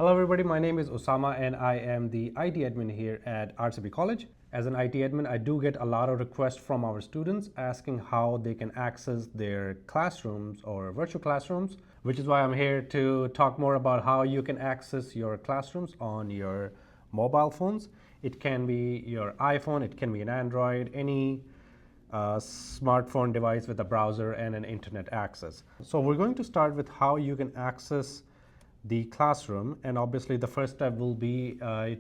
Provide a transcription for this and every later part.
Hello everybody, my name is Osama and I am the IT admin here at RCB College. As an IT admin, I do get a lot of requests from our students asking how they can access their classrooms or virtual classrooms, which is why I'm here to talk more about how you can access your classrooms on your mobile phones. It can be your iPhone, it can be an Android, any smartphone device with a browser and an internet access. So we're going to start with how you can access the classroom, and obviously the first step will be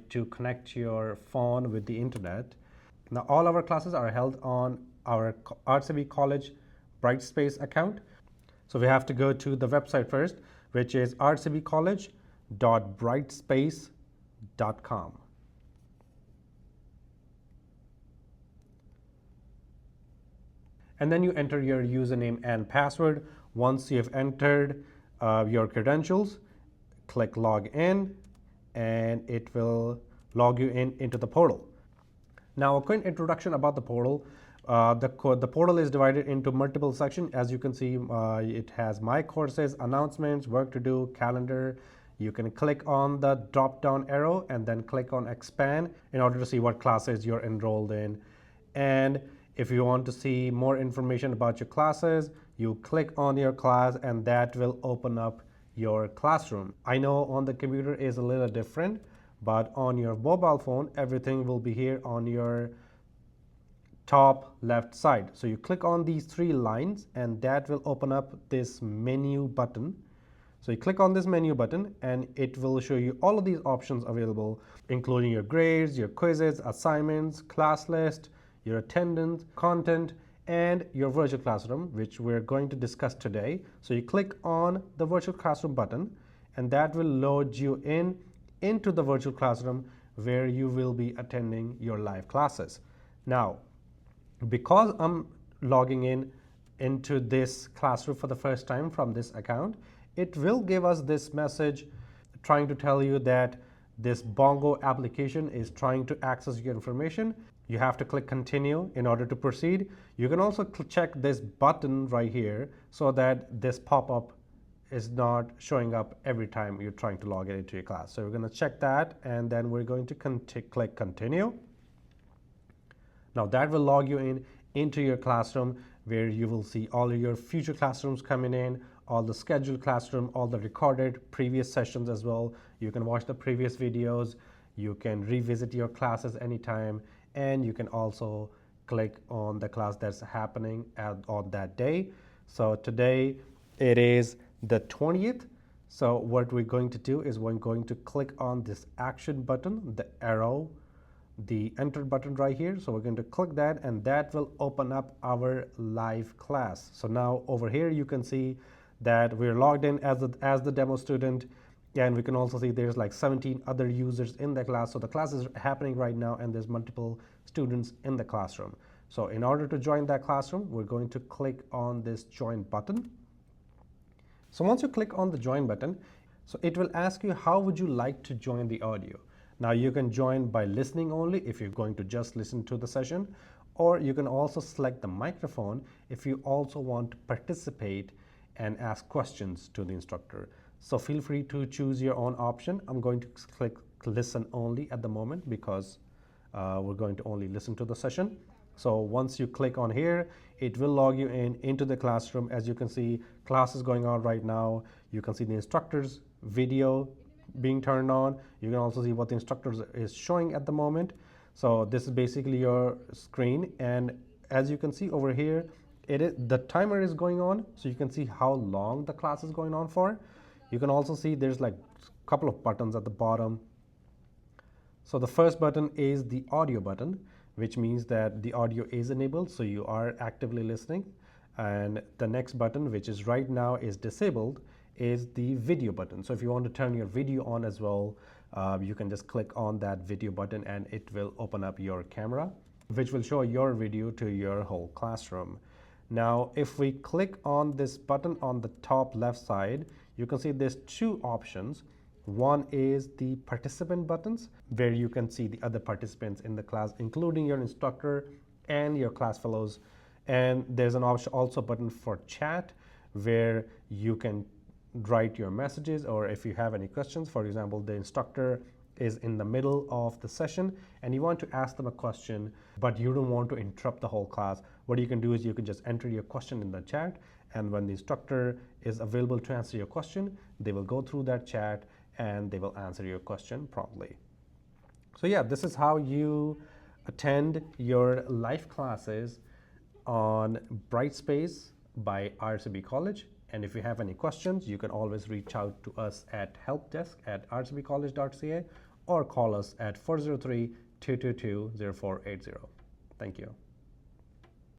to connect your phone with the internet. Now all our classes are held on our RCB College Brightspace account. So we have to go to the website first, which is rcbcollege.brightspace.com. And then you enter your username and password. Once you've entered your credentials, click log in and it will log you into the portal. Now a quick introduction about the portal. The portal is divided into multiple sections. As you can see, it has my courses, announcements, work to do, calendar. You can click on the drop down arrow and then click on expand in order to see what classes you're enrolled in. And if you want to see more information about your classes, you click on your class and that will open up your classroom. I know on the computer is a little different, but on your mobile phone, everything will be here on your top left side. So you click on these three lines and that will open up this menu button. So you click on this menu button and it will show you all of these options available, including your grades, your quizzes, assignments, class list, your attendance, content, and your virtual classroom, which we're going to discuss today. So you click on the virtual classroom button and that will load you into the virtual classroom where you will be attending your live classes. Now, because I'm logging into this classroom for the first time from this account, it will give us this message trying to tell you that this Bongo application is trying to access your information. You have to click continue in order to proceed. You can also check this button right here so that this pop-up is not showing up every time you're trying to log into your class. So we're going to check that and then we're going to click continue. Now that will log you into your classroom where you will see all of your future classrooms coming in, all the scheduled classroom, all the recorded previous sessions as well. You can watch the previous videos, you can revisit your classes anytime, and you can also click on the class that's happening on that day. So today it is the 20th. So what we're going to do is we're going to click on this action button, the arrow, the enter button right here. So we're going to click that and that will open up our live class. So now over here you can see that we're logged in as the demo student, and we can also see there's like 17 other users in the class. So the class is happening right now and there's multiple students in the classroom. So in order to join that classroom, we're going to click on this join button. So once you click on the join button, so it will ask you how would you like to join the audio. Now you can join by listening only if you're going to just listen to the session, or you can also select the microphone if you also want to participate and ask questions to the instructor. So feel free to choose your own option. I'm going to click listen only at the moment because we're going to only listen to the session. So once you click on here, it will log you into the classroom. As you can see, class is going on right now. You can see the instructor's video being turned on. You can also see what the instructor is showing at the moment. So this is basically your screen, and as you can see over here, the timer is going on, so you can see how long the class is going on for. You can also see there's like a couple of buttons at the bottom. So the first button is the audio button, which means that the audio is enabled, so you are actively listening. And the next button, which is right now is disabled, is the video button. So if you want to turn your video on as well, you can just click on that video button and it will open up your camera, which will show your video to your whole classroom. Now, if we click on this button on the top left side, you can see there's two options. One is the participant buttons, where you can see the other participants in the class, including your instructor and your class fellows. And there's an option also button for chat, where you can write your messages, or if you have any questions. For example, the instructor is in the middle of the session and you want to ask them a question, but you don't want to interrupt the whole class. What you can do is you can just enter your question in the chat, and when the instructor is available to answer your question, they will go through that chat and they will answer your question promptly. So yeah, this is how you attend your live classes on Brightspace by RCB College. And if you have any questions, you can always reach out to us at helpdesk@rcbcollege.ca or call us at 403-222-0480. Thank you.